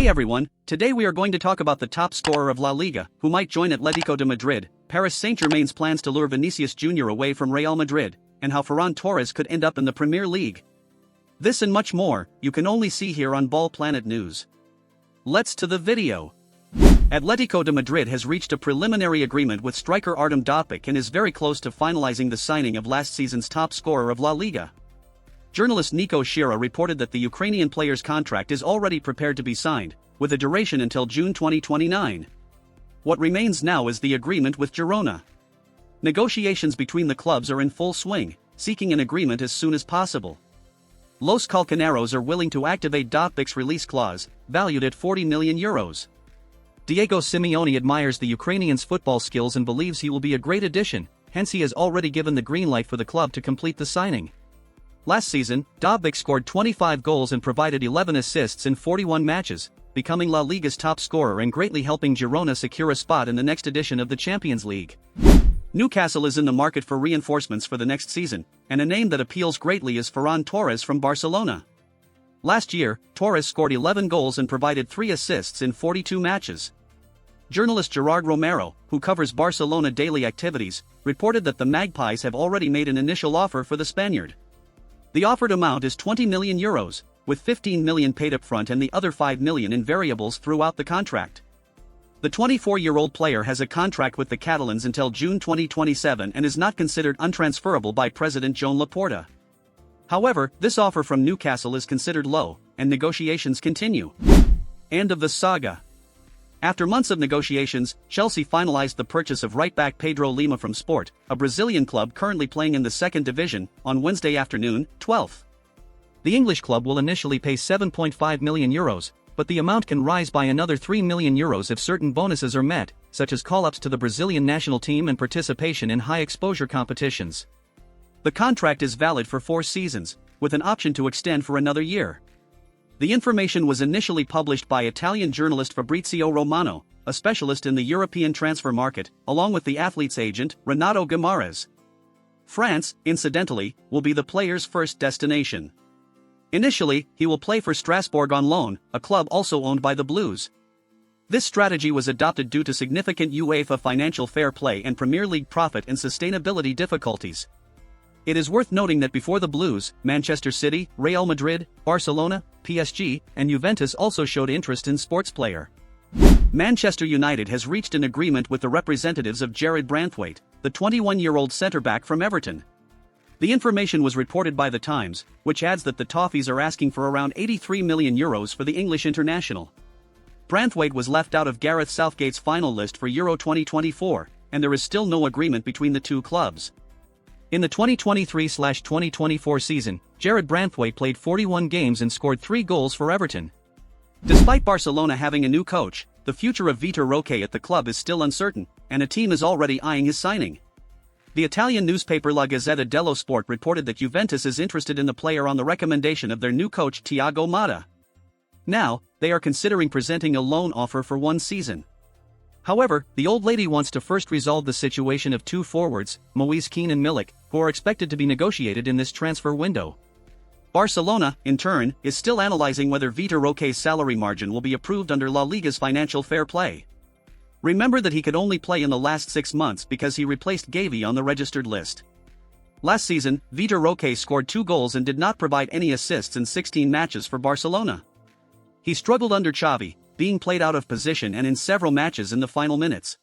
Hey everyone, today we are going to talk about the top scorer of La Liga, who might join Atletico de Madrid, Paris Saint-Germain's plans to lure Vinicius Jr. away from Real Madrid, and how Ferran Torres could end up in the Premier League. This and much more, you can only see here on Ball Planet News. Let's to the video. Atletico de Madrid has reached a preliminary agreement with striker Dovbyk and is very close to finalizing the signing of last season's top scorer of La Liga. Journalist Nico Shira reported that the Ukrainian player's contract is already prepared to be signed, with a duration until June 2029. What remains now is the agreement with Girona. Negotiations between the clubs are in full swing, seeking an agreement as soon as possible. Los Calcaneros are willing to activate Dovbyk's release clause, valued at €40 million. Diego Simeone admires the Ukrainian's football skills and believes he will be a great addition, hence he has already given the green light for the club to complete the signing. Last season, Dovbyk scored 25 goals and provided 11 assists in 41 matches, becoming La Liga's top scorer and greatly helping Girona secure a spot in the next edition of the Champions League. Newcastle is in the market for reinforcements for the next season, and a name that appeals greatly is Ferran Torres from Barcelona. Last year, Torres scored 11 goals and provided 3 assists in 42 matches. Journalist Gerard Romero, who covers Barcelona daily activities, reported that the Magpies have already made an initial offer for the Spaniard. The offered amount is €20 million, with $15 million paid up front and the other $5 million in variables throughout the contract. The 24-year-old player has a contract with the Catalans until June 2027 and is not considered untransferable by President Joan Laporta. However, this offer from Newcastle is considered low, and negotiations continue. End of the saga. After months of negotiations, Chelsea finalized the purchase of right-back Pedro Lima from Sport, a Brazilian club currently playing in the second division, on Wednesday afternoon, 12th. The English club will initially pay €7.5 million, but the amount can rise by another €3 million if certain bonuses are met, such as call-ups to the Brazilian national team and participation in high-exposure competitions. The contract is valid for 4 seasons, with an option to extend for another year. The information was initially published by Italian journalist Fabrizio Romano, a specialist in the European transfer market, along with the athlete's agent, Renato Guimarães. France, incidentally, will be the player's first destination. Initially, he will play for Strasbourg on loan, a club also owned by the Blues. This strategy was adopted due to significant UEFA financial fair play and Premier League profit and sustainability difficulties. It is worth noting that before the Blues, Manchester City, Real Madrid, Barcelona, PSG, and Juventus also showed interest in sports player. Manchester United has reached an agreement with the representatives of Jarrad Branthwaite, the 21-year-old centre-back from Everton. The information was reported by The Times, which adds that the Toffees are asking for around €83 million for the English international. Branthwaite was left out of Gareth Southgate's final list for Euro 2024, and there is still no agreement between the two clubs. In the 2023-2024 season, Jarrad Branthwaite played 41 games and scored 3 goals for Everton. Despite Barcelona having a new coach, the future of Vitor Roque at the club is still uncertain, and a team is already eyeing his signing. The Italian newspaper La Gazzetta dello Sport reported that Juventus is interested in the player on the recommendation of their new coach Thiago Motta. Now, they are considering presenting a loan offer for 1 season. However, the old lady wants to first resolve the situation of 2 forwards, Moise Kean and Milik, who are expected to be negotiated in this transfer window. Barcelona, in turn, is still analyzing whether Vitor Roque's salary margin will be approved under La Liga's financial fair play. Remember that he could only play in the last 6 months because he replaced Gavi on the registered list. Last season, Vitor Roque scored 2 goals and did not provide any assists in 16 matches for Barcelona. He struggled under Xavi, being played out of position and in several matches in the final minutes.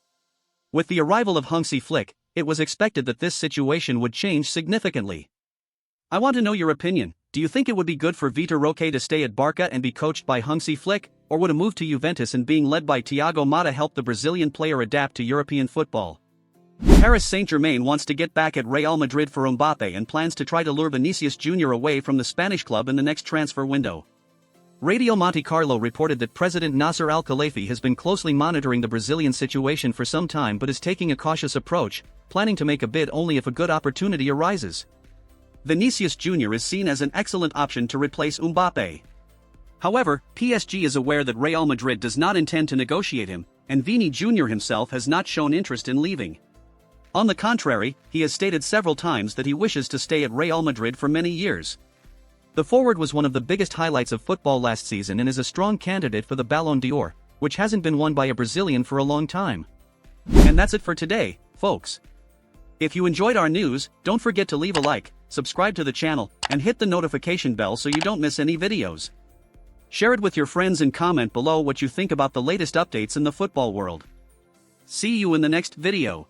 With the arrival of Hansi Flick, it was expected that this situation would change significantly. I want to know your opinion. Do you think it would be good for Vitor Roque to stay at Barca and be coached by Hansi Flick, or would a move to Juventus and being led by Thiago Motta help the Brazilian player adapt to European football? Paris Saint-Germain wants to get back at Real Madrid for Mbappé and plans to try to lure Vinicius Jr. away from the Spanish club in the next transfer window. Radio Monte Carlo reported that President Nasser Al-Khelaifi has been closely monitoring the Brazilian situation for some time but is taking a cautious approach, planning to make a bid only if a good opportunity arises. Vinicius Jr. is seen as an excellent option to replace Mbappé. However, PSG is aware that Real Madrid does not intend to negotiate him, and Vini Jr. himself has not shown interest in leaving. On the contrary, he has stated several times that he wishes to stay at Real Madrid for many years. The forward was one of the biggest highlights of football last season and is a strong candidate for the Ballon d'Or, which hasn't been won by a Brazilian for a long time. And that's it for today, folks. If you enjoyed our news, don't forget to leave a like, subscribe to the channel, and hit the notification bell so you don't miss any videos. Share it with your friends and comment below what you think about the latest updates in the football world. See you in the next video.